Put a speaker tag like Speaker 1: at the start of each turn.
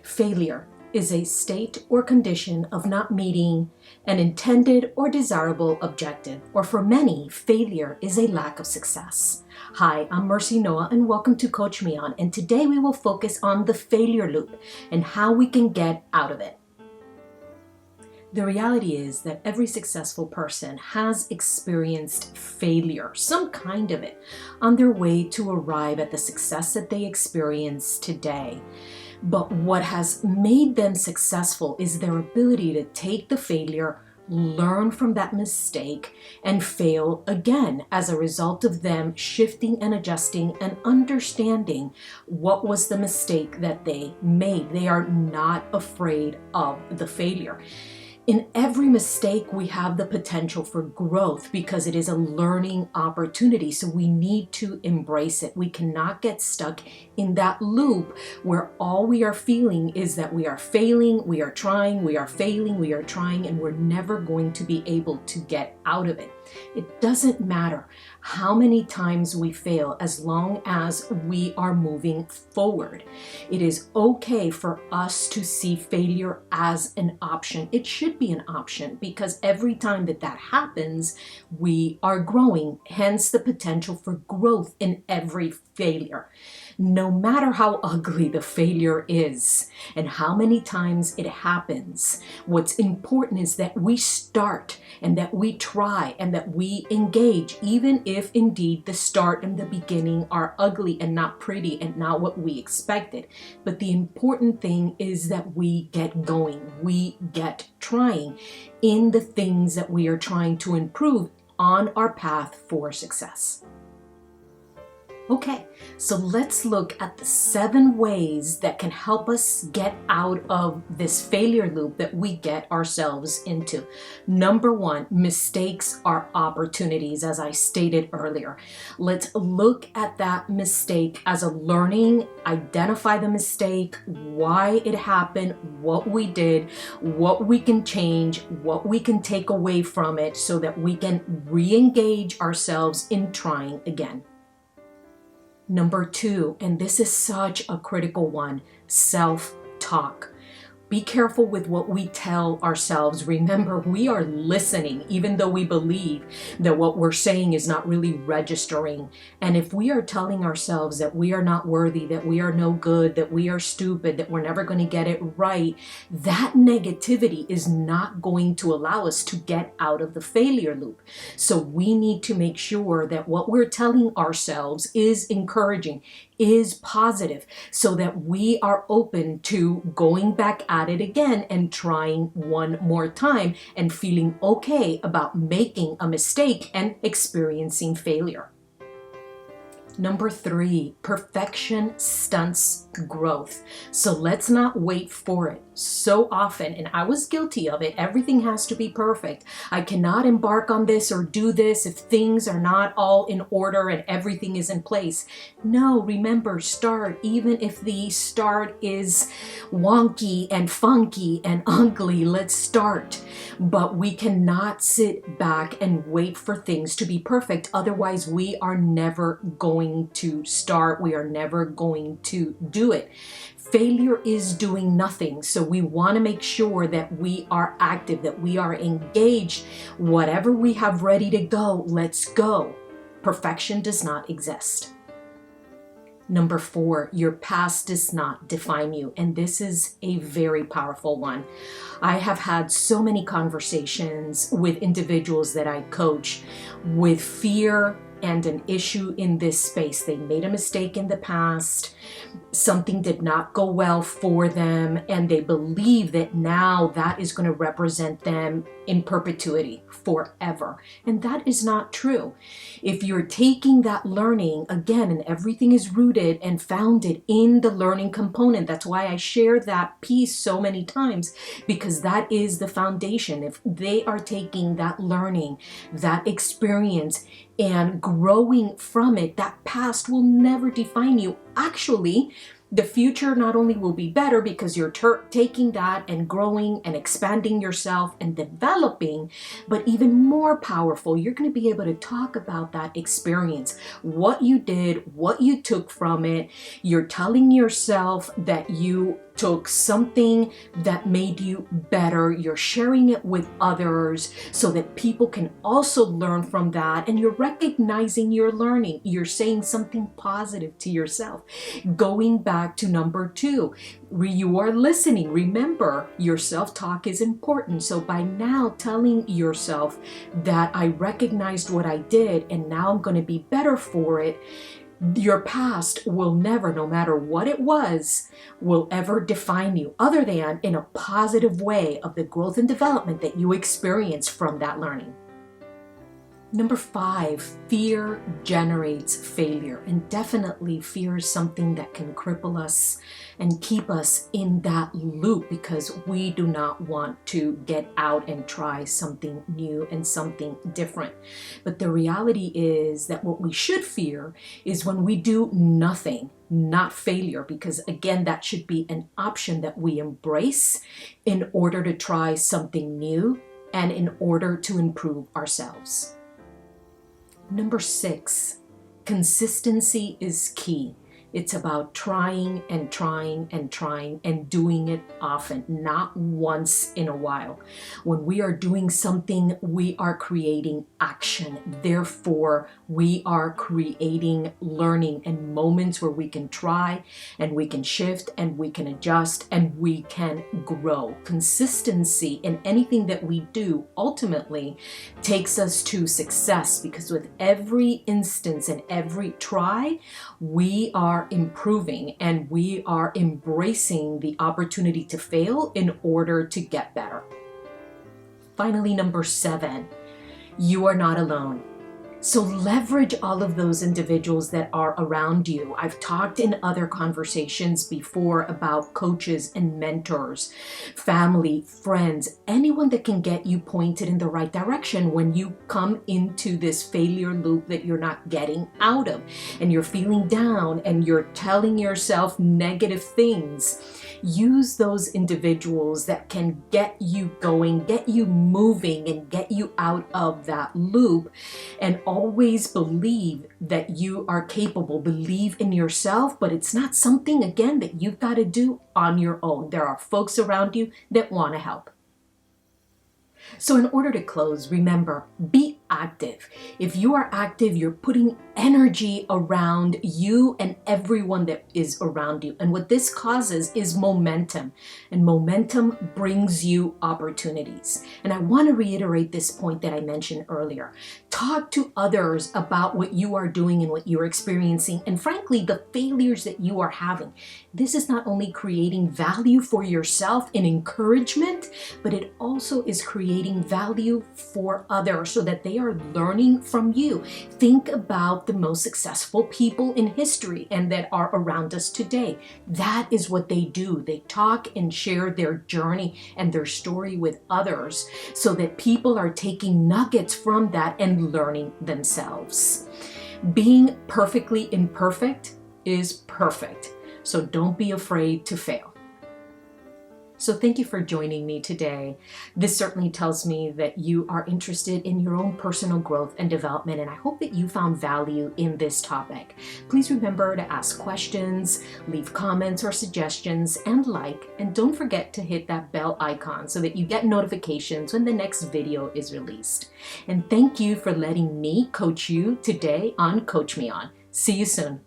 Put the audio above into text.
Speaker 1: Failure is a state or condition of not meeting an intended or desirable objective, or for many, failure is a lack of success. Hi, I'm Mercy Noah and welcome to Coach Me On, and today we will focus on the failure loop and how we can get out of it. The reality is that every successful person has experienced failure, some kind of it, on their way to arrive at the success that they experience today. But what has made them successful is their ability to take the failure, learn from that mistake, and fail again as a result of them shifting and adjusting and understanding what was the mistake that they made. They are not afraid of the failure. In every mistake, we have the potential for growth because it is a learning opportunity. So we need to embrace it. We cannot get stuck in that loop where all we are feeling is that we are failing, we are trying, we are failing, we are trying, and we're never going to be able to get out of it. It doesn't matter how many times we fail as long as we are moving forward. It is okay for us to see failure as an option. It should be an option because every time that happens, we are growing, hence the potential for growth in every failure. No matter how ugly the failure is and how many times it happens, what's important is that we start and that we try and that we engage, even if indeed the start and the beginning are ugly and not pretty and not what we expected. But the important thing is that we get going, we get trying in the things that we are trying to improve on our path for success. Okay, so let's look at the 7 ways that can help us get out of this failure loop that we get ourselves into. Number 1, mistakes are opportunities, as I stated earlier. Let's look at that mistake as a learning, identify the mistake, why it happened, what we did, what we can change, what we can take away from it so that we can re-engage ourselves in trying again. Number 2, and this is such a critical one, self-talk. Be careful with what we tell ourselves. Remember, we are listening, even though we believe that what we're saying is not really registering. And if we are telling ourselves that we are not worthy, that we are no good, that we are stupid, that we're never going to get it right, that negativity is not going to allow us to get out of the failure loop. So we need to make sure that what we're telling ourselves is encouraging, is positive, so that we are open to going back at it again and trying one more time and feeling okay about making a mistake and experiencing failure. Number 3, perfection stunts growth. So let's not wait for it. So often, and I was guilty of it, everything has to be perfect. I cannot embark on this or do this if things are not all in order and everything is in place. No, remember, start, even if the start is wonky and funky and ugly, let's start. But we cannot sit back and wait for things to be perfect. Otherwise, we are never going to start. We are never going to do it. Failure is doing nothing. So we want to make sure that we are active, that we are engaged. Whatever we have ready to go, let's go. Perfection does not exist. Number 4, your past does not define you. And this is a very powerful one. I have had so many conversations with individuals that I coach with fear and an issue in this space. They made a mistake in the past, something did not go well for them, and they believe that now that is going to represent them in perpetuity, forever. And that is not true. If you're taking that learning, again, and everything is rooted and founded in the learning component, that's why I share that piece so many times, because that is the foundation. If they are taking that learning, that experience, and growing from it, that past will never define you. Actually, the future not only will be better because you're taking that and growing and expanding yourself and developing, but even more powerful, you're going to be able to talk about that experience, what you did, what you took from it. You're telling yourself that you took something that made you better. You're sharing it with others so that people can also learn from that. And you're recognizing you're learning. You're saying something positive to yourself. Going back to number 2, you are listening. Remember, your self-talk is important. So by now telling yourself that I recognized what I did and now I'm going to be better for it, your past will never, no matter what it was, will ever define you other than in a positive way of the growth and development that you experience from that learning. Number 5, fear generates failure. And definitely fear is something that can cripple us and keep us in that loop because we do not want to get out and try something new and something different. But the reality is that what we should fear is when we do nothing, not failure, because again, that should be an option that we embrace in order to try something new and in order to improve ourselves. Number 6, consistency is key. It's about trying and trying and trying and doing it often, not once in a while. When we are doing something, we are creating action. Therefore, we are creating learning and moments where we can try and we can shift and we can adjust and we can grow. Consistency in anything that we do ultimately takes us to success because with every instance and every try, we are improving and we are embracing the opportunity to fail in order to get better. Finally, number 7, you are not alone. So leverage all of those individuals that are around you. I've talked in other conversations before about coaches and mentors, family, friends, anyone that can get you pointed in the right direction when you come into this failure loop that you're not getting out of and you're feeling down and you're telling yourself negative things. Use those individuals that can get you going, get you moving, and get you out of that loop. And always believe that you are capable. Believe in yourself, but it's not something, again, that you've got to do on your own. There are folks around you that want to help. So in order to close, remember, be active. If you are active, you're putting energy around you and everyone that is around you. And what this causes is momentum. And momentum brings you opportunities. And I want to reiterate this point that I mentioned earlier. Talk to others about what you are doing and what you're experiencing. And frankly, the failures that you are having. This is not only creating value for yourself and encouragement, but it also is creating value for others so that they are learning from you. Think about the most successful people in history and that are around us today. That is what they do. They talk and share their journey and their story with others so that people are taking nuggets from that and learning themselves. Being perfectly imperfect is perfect. So don't be afraid to fail. So thank you for joining me today. This certainly tells me that you are interested in your own personal growth and development, and I hope that you found value in this topic. Please remember to ask questions, leave comments or suggestions, and don't forget to hit that bell icon so that you get notifications when the next video is released. And thank you for letting me coach you today on Coach Me On. See you soon.